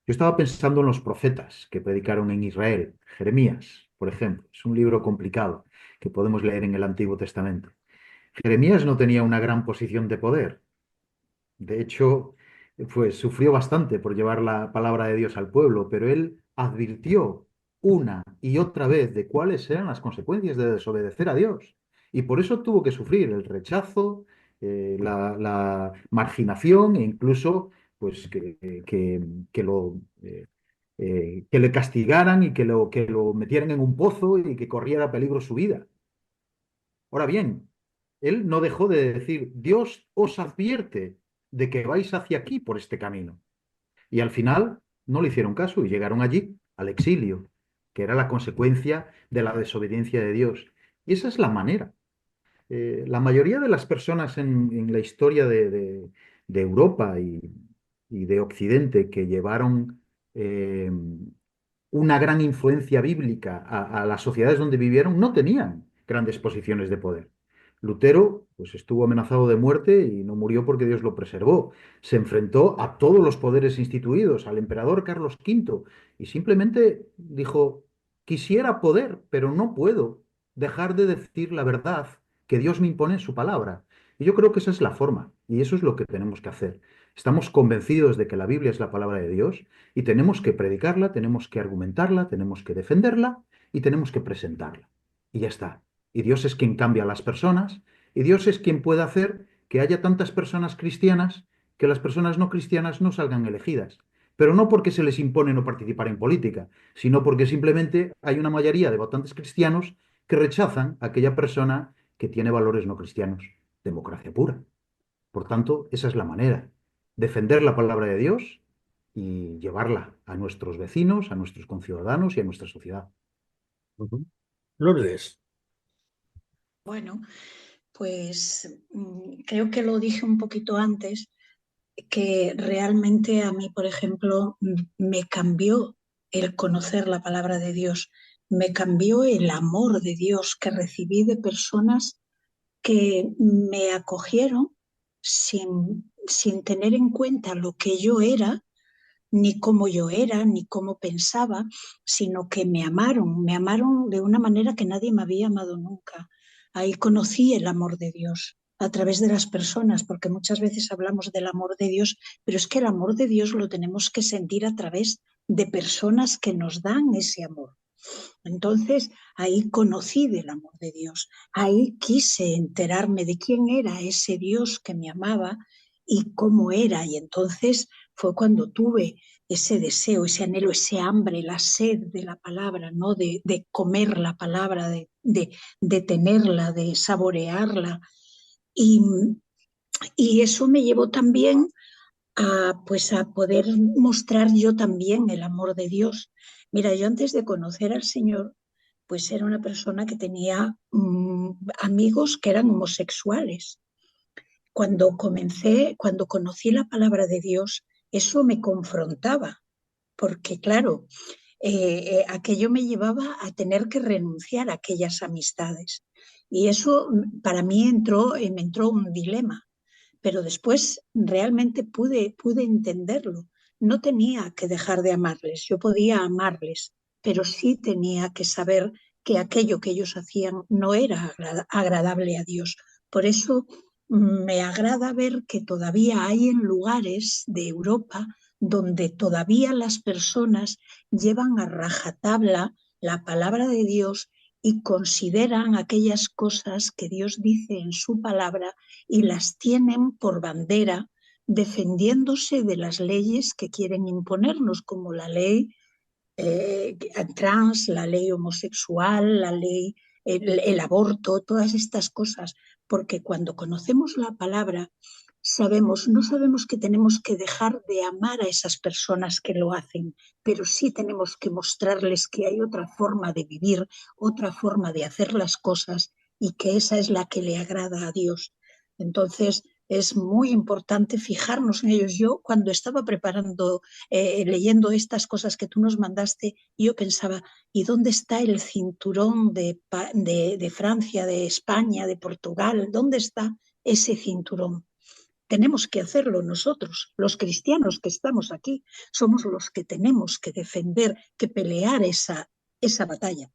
Speaker 5: Yo estaba pensando en los profetas que predicaron en Israel. Jeremías, por ejemplo, es un libro complicado que podemos leer en el Antiguo Testamento. Jeremías no tenía una gran posición de poder. De hecho, pues sufrió bastante por llevar la palabra de Dios al pueblo, pero él advirtió una y otra vez de cuáles eran las consecuencias de desobedecer a Dios. Y por eso tuvo que sufrir el rechazo, la marginación e incluso pues, que le castigaran y que lo metieran en un pozo y que corriera peligro su vida. Ahora bien, él no dejó de decir, Dios os advierte de que vais hacia aquí por este camino. Y al final no le hicieron caso y llegaron allí, al exilio, que era la consecuencia de la desobediencia de Dios. Y esa es la manera. La mayoría de las personas en la historia de Europa y de Occidente que llevaron una gran influencia bíblica a las sociedades donde vivieron no tenían grandes posiciones de poder. Lutero, pues estuvo amenazado de muerte y no murió porque Dios lo preservó. Se enfrentó a todos los poderes instituidos, al emperador Carlos V, y simplemente dijo, quisiera poder, pero no puedo dejar de decir la verdad que Dios me impone en su palabra. Y yo creo que esa es la forma, y eso es lo que tenemos que hacer. Estamos convencidos de que la Biblia es la palabra de Dios y tenemos que predicarla, tenemos que argumentarla, tenemos que defenderla y tenemos que presentarla. Y ya está. Y Dios es quien cambia a las personas y Dios es quien puede hacer que haya tantas personas cristianas que las personas no cristianas no salgan elegidas. Pero no porque se les impone no participar en política, sino porque simplemente hay una mayoría de votantes cristianos que rechazan a aquella persona que tiene valores no cristianos. Democracia pura. Por tanto, esa es la manera. Defender la palabra de Dios y llevarla a nuestros vecinos, a nuestros conciudadanos y a nuestra sociedad.
Speaker 1: Ujú. Lourdes.
Speaker 4: Bueno, pues creo que lo dije un poquito antes, que realmente a mí, por ejemplo, me cambió el conocer la palabra de Dios, me cambió el amor de Dios que recibí de personas que me acogieron sin tener en cuenta lo que yo era, ni cómo yo era, ni cómo pensaba, sino que me amaron de una manera que nadie me había amado nunca. Ahí conocí el amor de Dios a través de las personas, porque muchas veces hablamos del amor de Dios, pero es que el amor de Dios lo tenemos que sentir a través de personas que nos dan ese amor. Entonces ahí conocí del amor de Dios, ahí quise enterarme de quién era ese Dios que me amaba y cómo era. Y entonces fue cuando tuve ese deseo, ese anhelo, ese hambre, la sed de la palabra, ¿no? De comer la palabra, de tenerla, de saborearla. Y, y eso me llevó también pues a poder mostrar yo también el amor de Dios. Mira, yo antes de conocer al Señor, pues era una persona que tenía amigos que eran homosexuales. Cuando conocí la palabra de Dios, eso me confrontaba, porque claro, aquello me llevaba a tener que renunciar a aquellas amistades. Y eso para mí me entró un dilema, pero después realmente pude entenderlo. No tenía que dejar de amarles, yo podía amarles, pero sí tenía que saber que aquello que ellos hacían no era agradable a Dios. Por eso me agrada ver que todavía hay en lugares de Europa donde todavía las personas llevan a rajatabla la palabra de Dios y consideran aquellas cosas que Dios dice en su palabra y las tienen por bandera, defendiéndose de las leyes que quieren imponernos, como la ley trans, la ley homosexual, la ley, el aborto, todas estas cosas, porque cuando conocemos la palabra, no sabemos que tenemos que dejar de amar a esas personas que lo hacen, pero sí tenemos que mostrarles que hay otra forma de vivir, otra forma de hacer las cosas y que esa es la que le agrada a Dios. Entonces, es muy importante fijarnos en ellos. Yo cuando estaba preparando, leyendo estas cosas que tú nos mandaste, yo pensaba, ¿y dónde está el cinturón de Francia, de España, de Portugal? ¿Dónde está ese cinturón? Tenemos que hacerlo nosotros, los cristianos que estamos aquí, somos los que tenemos que defender, que pelear esa batalla.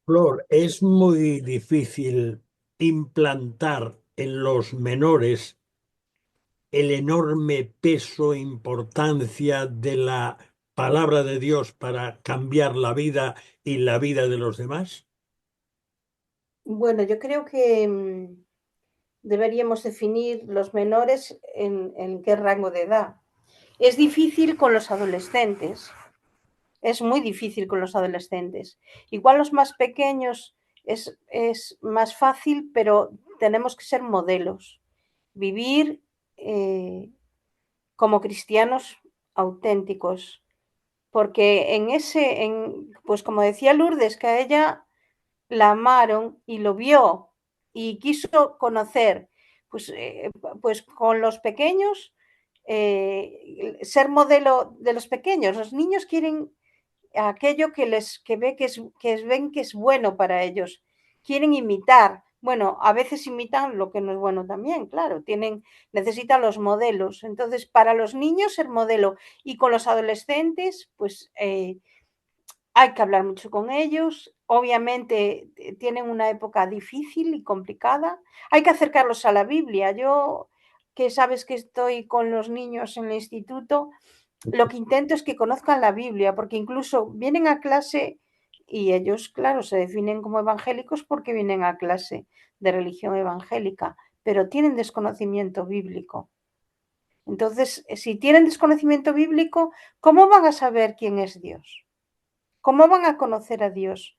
Speaker 1: Flor, es muy difícil implantar en los menores el enorme peso e importancia de la palabra de Dios para cambiar la vida y la vida de los demás.
Speaker 3: Bueno, yo creo que deberíamos definir los menores en qué rango de edad. Es difícil con los adolescentes, es muy difícil con los adolescentes. Igual los más pequeños es más fácil, pero tenemos que ser modelos, vivir como cristianos auténticos, porque pues como decía Lourdes, que a ella la amaron y lo vio y quiso conocer, pues con los pequeños, ser modelo de los pequeños. Los niños quieren aquello ven que es bueno para ellos, quieren imitar. Bueno, a veces imitan lo que no es bueno también, claro, necesitan los modelos. Entonces, para los niños ser modelo y con los adolescentes, pues hay que hablar mucho con ellos. Obviamente tienen una época difícil y complicada. Hay que acercarlos a la Biblia. Yo, que sabes que estoy con los niños en el instituto, lo que intento es que conozcan la Biblia, porque incluso vienen a clase y ellos, claro, se definen como evangélicos porque vienen a clase de religión evangélica, pero tienen desconocimiento bíblico. Entonces, si tienen desconocimiento bíblico, ¿cómo van a saber quién es Dios? ¿Cómo van a conocer a Dios?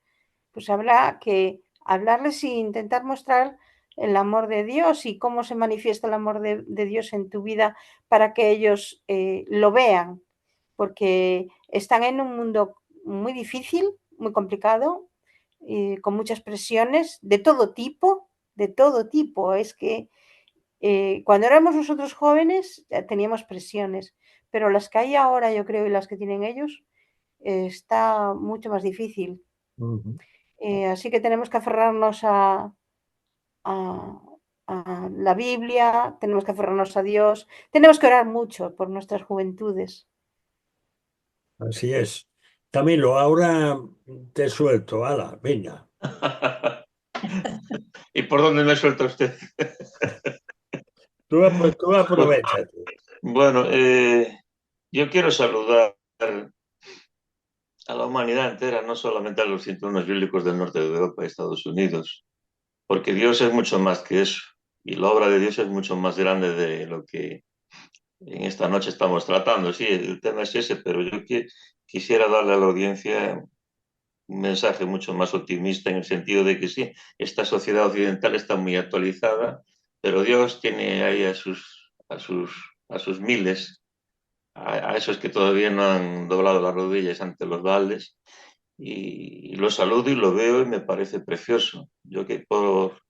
Speaker 3: Pues habrá que hablarles e intentar mostrar el amor de Dios y cómo se manifiesta el amor de Dios en tu vida para que ellos lo vean, porque están en un mundo muy difícil, muy complicado, con muchas presiones de todo tipo, de todo tipo. Es que cuando éramos nosotros jóvenes teníamos presiones, pero las que hay ahora, yo creo, y las que tienen ellos, está mucho más difícil. Así que tenemos que aferrarnos a, a la Biblia, tenemos que aferrarnos a Dios, tenemos que orar mucho por nuestras juventudes.
Speaker 1: Así es. Camilo, ahora te suelto. Hala, venga.
Speaker 2: ¿Y por dónde me suelta usted?
Speaker 1: Tú aprovechate.
Speaker 2: Bueno, yo quiero saludar a la humanidad entera, no solamente a los cinturones bíblicos del norte de Europa y Estados Unidos, porque Dios es mucho más que eso, y la obra de Dios es mucho más grande de lo que en esta noche estamos tratando. Sí, el tema es ese, pero yo quisiera darle a la audiencia un mensaje mucho más optimista en el sentido de que sí, esta sociedad occidental está muy actualizada, pero Dios tiene ahí a sus miles, a esos que todavía no han doblado las rodillas ante los Baales, y lo saludo y lo veo y me parece precioso. Yo que por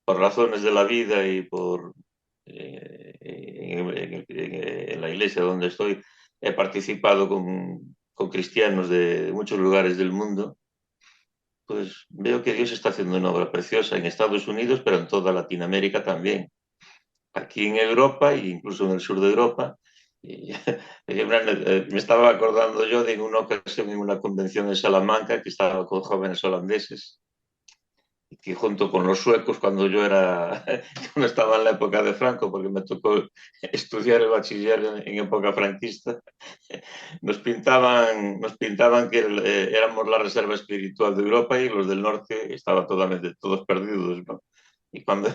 Speaker 2: razones de la vida y por en la iglesia donde estoy he participado con cristianos de muchos lugares del mundo, pues veo que Dios está haciendo una obra preciosa en Estados Unidos, pero en toda Latinoamérica también. Aquí en Europa e incluso en el sur de Europa. Y, me estaba acordando yo de una ocasión en una convención en Salamanca que estaba con jóvenes holandeses que junto con los suecos, cuando yo cuando estaba en la época de Franco, porque me tocó estudiar el bachiller en época franquista, nos pintaban que éramos la reserva espiritual de Europa y los del norte estaban todos perdidos, ¿no? Y cuando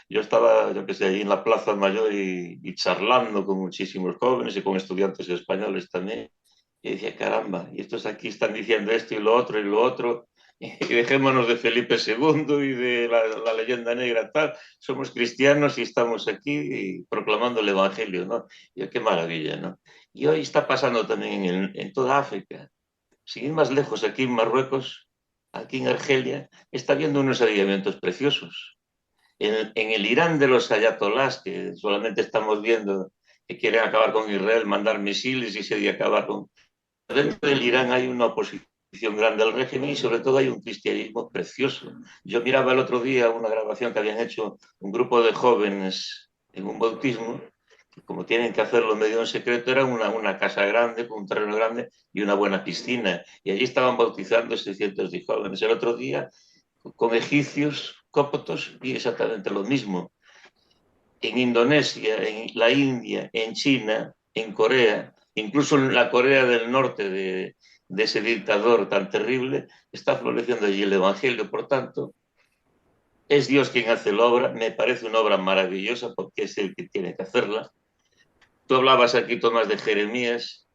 Speaker 2: yo estaba, yo qué sé, ahí en la Plaza Mayor y charlando con muchísimos jóvenes y con estudiantes españoles también, y decía, caramba, y estos aquí están diciendo esto y lo otro, y dejémonos de Felipe II y de la leyenda negra, tal, somos cristianos y estamos aquí proclamando el Evangelio, ¿no? Y qué maravilla, ¿no? Y hoy está pasando también en toda África. Sin ir más lejos, aquí en Marruecos, aquí en Argelia, está habiendo unos avivamientos preciosos. En el Irán de los ayatolás, que solamente estamos viendo que quieren acabar con Israel, mandar misiles y se acabar con... Dentro del Irán hay una oposición grande al régimen y sobre todo hay un cristianismo precioso. Yo miraba el otro día una grabación que habían hecho un grupo de jóvenes en un bautismo, que como tienen que hacerlo medio en secreto, era una casa grande, con un terreno grande y una buena piscina. Y allí estaban bautizando 600 de jóvenes. El otro día con egipcios, cóptos y exactamente lo mismo. En Indonesia, en la India, en China, en Corea, incluso en la Corea del Norte de ese dictador tan terrible, está floreciendo allí el Evangelio. Por tanto, es Dios quien hace la obra. Me parece una obra maravillosa porque es el que tiene que hacerla. Tú hablabas aquí, Tomás, de Jeremías.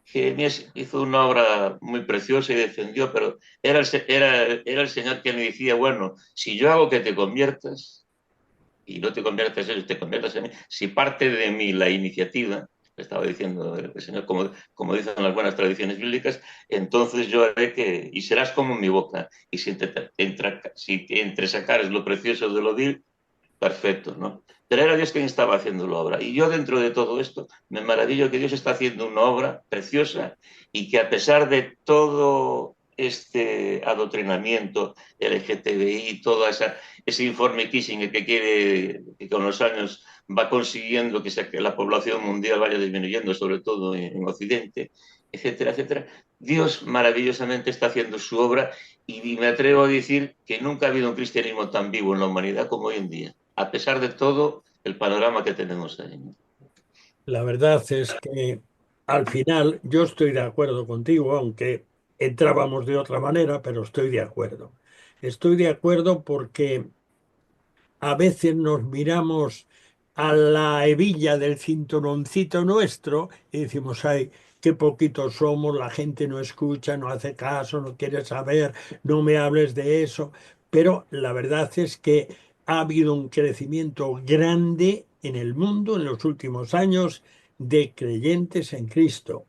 Speaker 2: Jeremías hizo una obra muy preciosa y defendió, pero era el Señor quien le decía, bueno, si yo hago que te conviertas, y no te conviertas en eso, te conviertas en mí. Si parte de mí la iniciativa, estaba diciendo el Señor, como dicen las buenas tradiciones bíblicas, entonces yo haré que, y serás como mi boca, y si entre sacares lo precioso de lo vil, perfecto, ¿no? Pero era Dios quien estaba haciendo la obra. Y yo dentro de todo esto me maravillo que Dios está haciendo una obra preciosa y que a pesar de todo este adoctrinamiento LGTBI, todo ese informe Kissinger que quiere que con los años va consiguiendo que la población mundial vaya disminuyendo, sobre todo en Occidente, etcétera, etcétera. Dios maravillosamente está haciendo su obra y me atrevo a decir que nunca ha habido un cristianismo tan vivo en la humanidad como hoy en día, a pesar de todo el panorama que tenemos ahí.
Speaker 1: La verdad es que al final yo estoy de acuerdo contigo, aunque entrábamos de otra manera, pero estoy de acuerdo. Estoy de acuerdo porque a veces nos miramos a la hebilla del cinturoncito nuestro y decimos, ay, qué poquitos somos, la gente no escucha, no hace caso, no quiere saber, no me hables de eso. Pero la verdad es que ha habido un crecimiento grande en el mundo en los últimos años de creyentes en Cristo.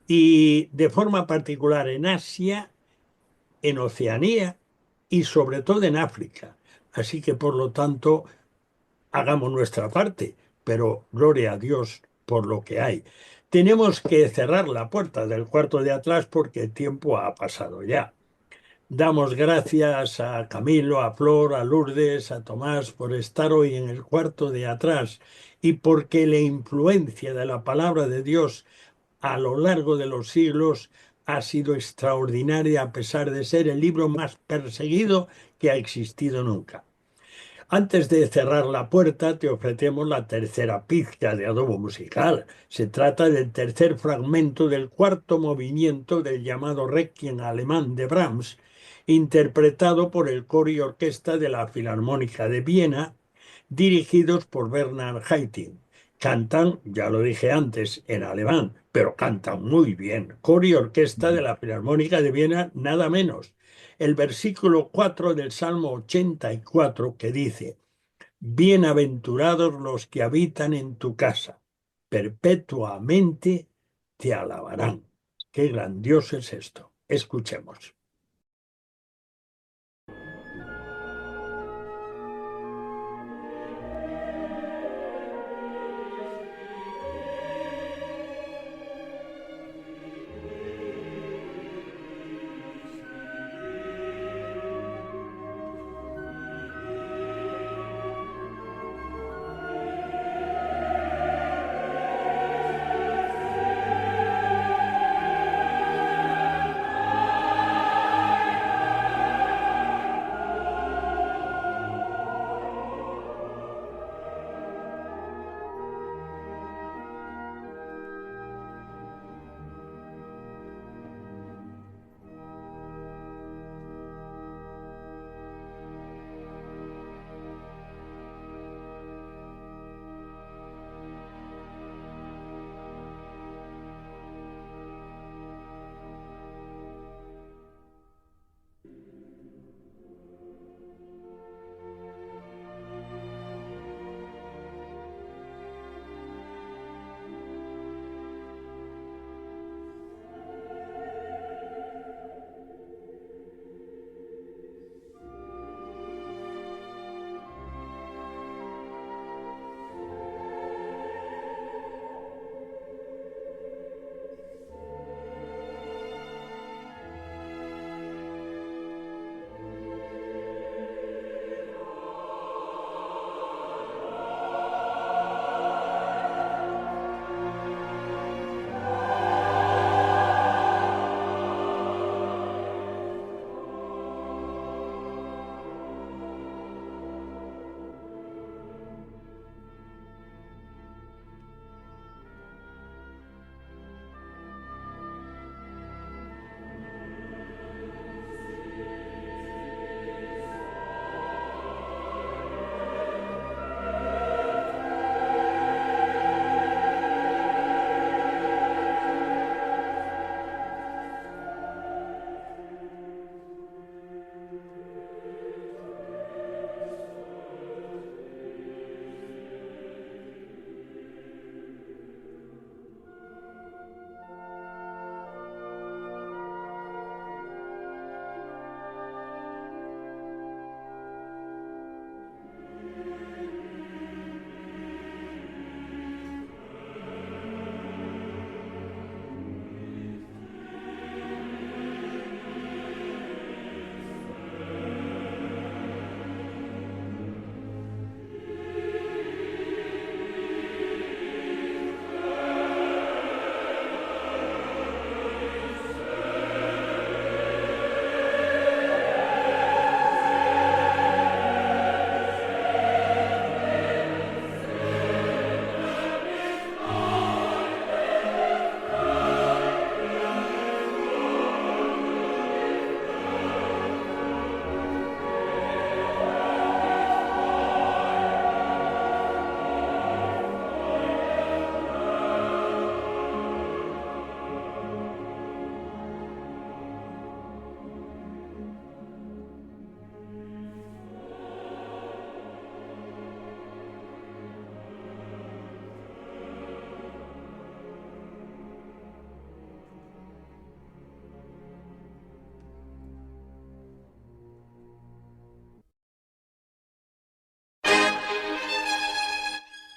Speaker 1: Y de forma particular en Asia, en Oceanía y sobre todo en África. Así que por lo tanto hagamos nuestra parte, pero gloria a Dios por lo que hay. Tenemos que cerrar la puerta del cuarto de atrás porque el tiempo ha pasado ya. Damos gracias a Camilo, a Flor, a Lourdes, a Tomás por estar hoy en el cuarto de atrás y porque la influencia de la palabra de Dios a lo largo de los siglos ha sido extraordinaria a pesar de ser el libro más perseguido que ha existido nunca. Antes de cerrar la puerta, te ofrecemos la tercera pizca de adobo musical. Se trata del tercer fragmento del cuarto movimiento del llamado Requiem alemán de Brahms, interpretado por el coro y orquesta de la Filarmónica de Viena, dirigidos por Bernhard Haitink. Cantan, ya lo dije antes, en alemán, pero cantan muy bien. Coro y orquesta de la Filarmónica de Viena, nada menos. El versículo 4 del Salmo 84 que dice, bienaventurados los que habitan en tu casa, perpetuamente te alabarán. Qué grandioso es esto. Escuchemos.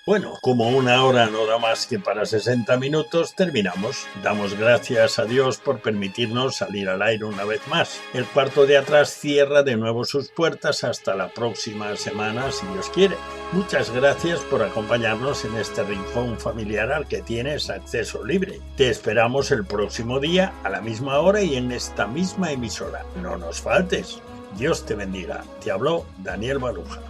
Speaker 1: Bueno, como una hora no da más que para 60 minutos, terminamos. Damos gracias a Dios por permitirnos salir al aire una vez más. El cuarto de atrás cierra de nuevo sus puertas hasta la próxima semana, si Dios quiere. Muchas gracias por acompañarnos en este rincón familiar al que tienes acceso libre. Te esperamos el próximo día, a la misma hora y en esta misma emisora. No nos faltes. Dios te bendiga. Te habló Daniel Baruja.